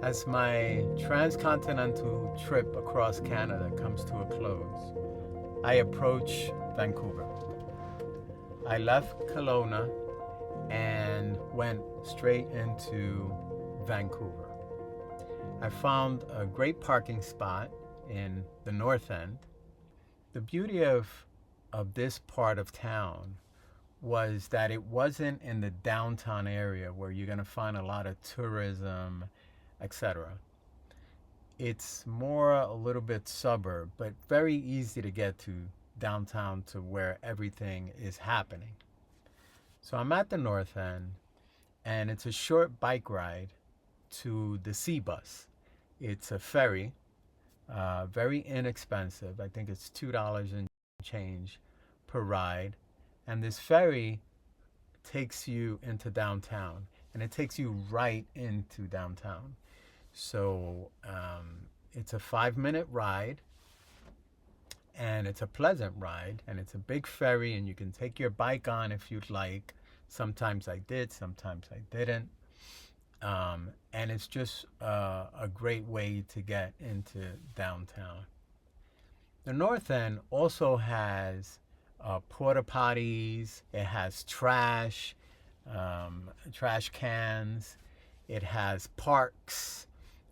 As my transcontinental trip across Canada comes to a close, I approach Vancouver. I left Kelowna and went straight into Vancouver. I found a great parking spot in the north end. The beauty of this part of town was that it wasn't in the downtown area where you're going to find a lot of tourism, etc. It's more a little bit suburb, but very easy to get to downtown to where everything is happening. So I'm at the north end, and it's a short bike ride to the sea bus. It's a ferry, very inexpensive. I think it's $2 and change per ride. And this ferry takes you into downtown, and it takes you right into downtown. So it's a 5-minute ride, and it's a pleasant ride, and it's a big ferry, and you can take your bike on if you'd like. Sometimes I did, sometimes I didn't. And it's just a great way to get into downtown. The North End also has porta potties, it has trash cans, it has parks,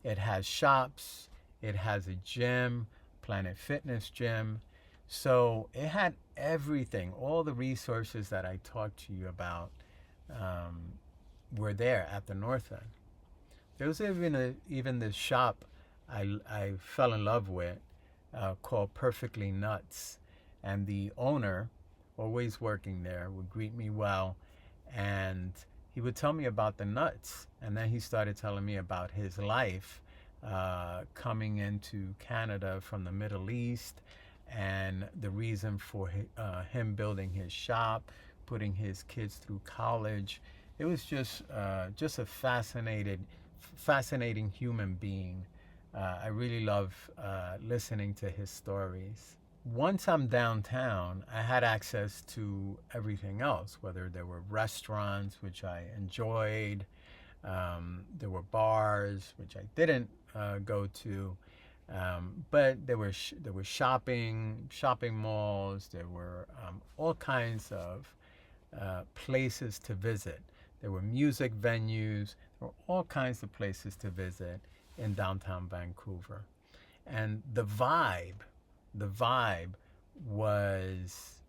it has shops, it has a gym, Planet Fitness gym. So it had everything, all the resources that I talked to you about were there at the North End. There was even this shop I fell in love with called Perfectly Nuts. And the owner, always working there, would greet me well, and he would tell me about the nuts. And then he started telling me about his life coming into Canada from the Middle East, and the reason for him building his shop, putting his kids through college. It was just a fascinating human being. I really love listening to his stories. Once I'm downtown, I had access to everything else, whether there were restaurants, which I enjoyed, there were bars, which I didn't go to, but there were shopping malls, there were all kinds of places to visit. There were music venues, there were all kinds of places to visit in downtown Vancouver. And the vibe was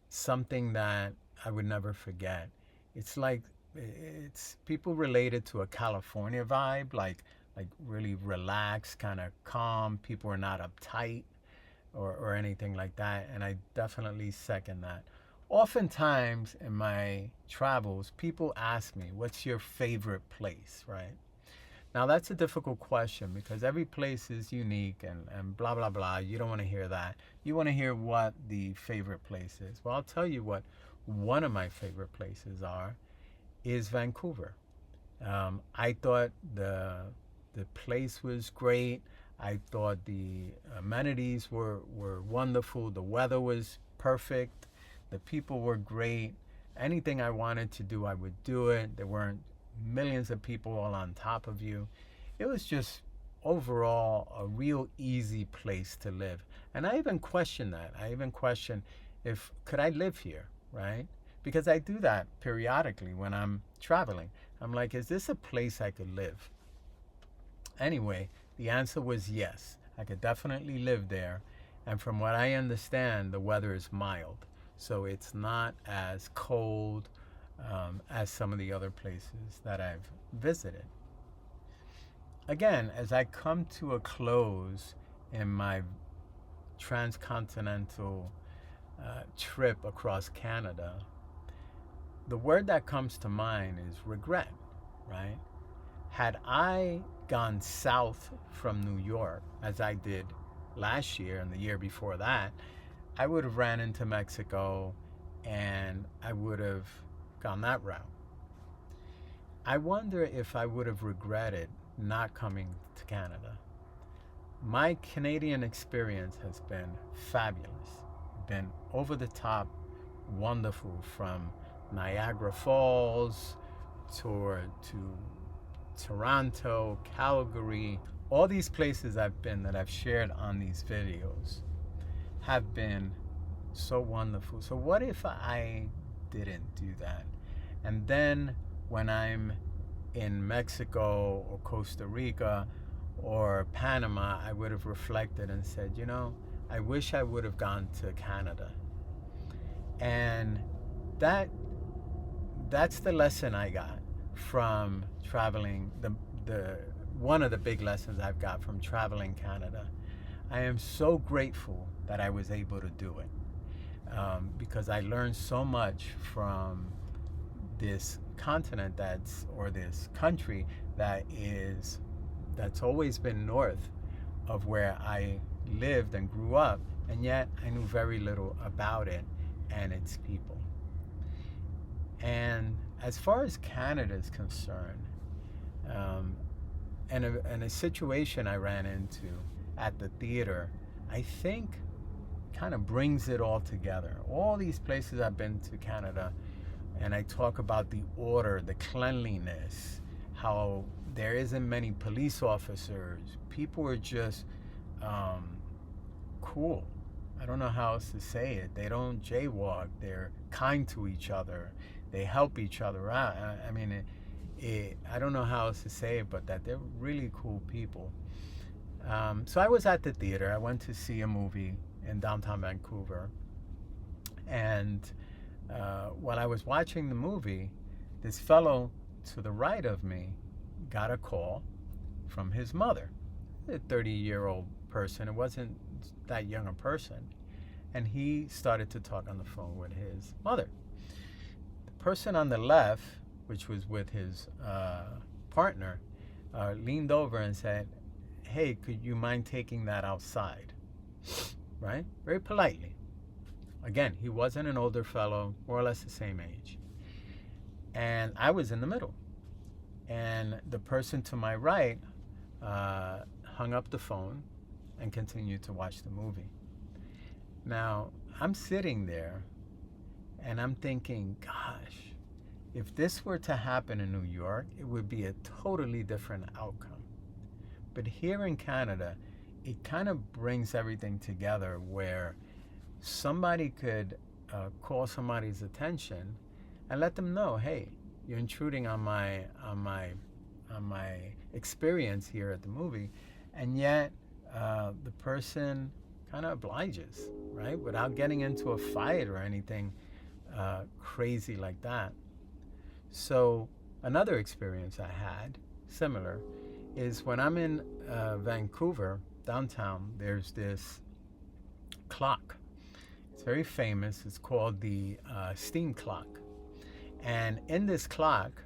something that I would never forget. It's like, it's people relate it to a California vibe, like really relaxed, kind of calm. People are not uptight or anything like that, and I definitely second that. Oftentimes in my travels, people ask me, what's your favorite place, right? Now that's a difficult question because every place is unique and blah, blah, blah. You don't want to hear that. You want to hear what the favorite place is. Well, I'll tell you what one of my favorite places is Vancouver. I thought the place was great. I thought the amenities were wonderful. The weather was perfect. The people were great. Anything I wanted to do, I would do it. There weren't millions of people all on top of you. It was just overall a real easy place to live. And I even questioned that. I even questioned could I live here, right? Because I do that periodically when I'm traveling. I'm like, is this a place I could live? Anyway, the answer was yes. I could definitely live there. And from what I understand, the weather is mild. So it's not as cold as some of the other places that I've visited. Again, as I come to a close in my transcontinental trip across Canada, the word that comes to mind is regret, right? Had I gone south from New York, as I did last year and the year before that, I would have ran into Mexico and I would have gone that route. I wonder if I would have regretted not coming to Canada. My Canadian experience has been fabulous, been over the top wonderful, from Niagara Falls to Toronto, Calgary, all these places I've been that I've shared on these videos have been so wonderful. So what if I didn't do that? And then when I'm in Mexico or Costa Rica or Panama, I would have reflected and said, you know, I wish I would have gone to Canada. And that that's the lesson I got from traveling. The one of the big lessons I've got from traveling Canada. I am so grateful that I was able to do it, because I learned so much from this continent or this country that's always been north of where I lived and grew up, and yet I knew very little about it and its people. And as far as Canada is concerned, and a situation I ran into at the theater, I think kind of brings it all together. All these places I've been to Canada, and I talk about the order, the cleanliness, how there isn't many police officers. People are just cool. I don't know how else to say it. They don't jaywalk. They're kind to each other. They help each other out. I mean, I don't know how else to say it, but that they're really cool people. So I was at the theater. I went to see a movie in downtown Vancouver. And while I was watching the movie, this fellow to the right of me got a call from his mother, a 30-year-old person. It wasn't that young a person. And he started to talk on the phone with his mother. The person on the left, which was with his partner, leaned over and said, "Hey, could you mind taking that outside?" Right? Very politely. Again, he wasn't an older fellow, more or less the same age. And I was in the middle. And the person to my right hung up the phone and continued to watch the movie. Now, I'm sitting there and I'm thinking, gosh, if this were to happen in New York, it would be a totally different outcome. But here in Canada, it kind of brings everything together where somebody could call somebody's attention and let them know, hey, you're intruding on my experience here at the movie, and yet the person kind of obliges, right, without getting into a fight or anything crazy like that. So another experience I had, similar, is when I'm in Vancouver, downtown, there's this clock. It's very famous. It's called the steam clock. And in this clock,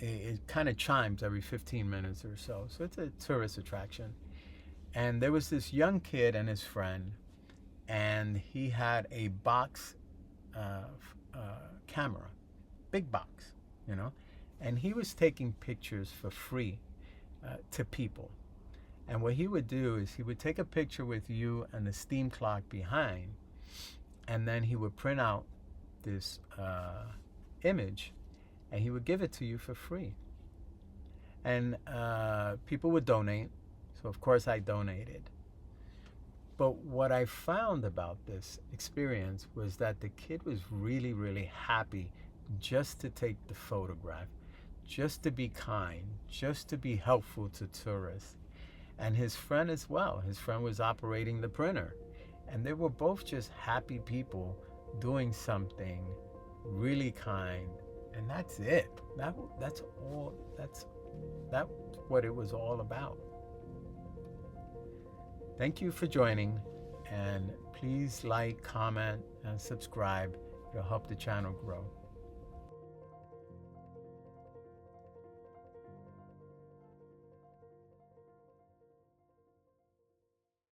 it kind of chimes every 15 minutes or so. So it's a tourist attraction. And there was this young kid and his friend, and he had a box camera, big box, you know, and he was taking pictures for free to people. And what he would do is he would take a picture with you and the steam clock behind, and then he would print out this image, and he would give it to you for free. And people would donate, so of course I donated. But what I found about this experience was that the kid was really, really happy just to take the photograph, just to be kind, just to be helpful to tourists. And his friend as well. His friend was operating the printer. And they were both just happy people doing something really kind. And that's it. That's what it was all about. Thank you for joining, and please like, comment, and subscribe. It'll help the channel grow.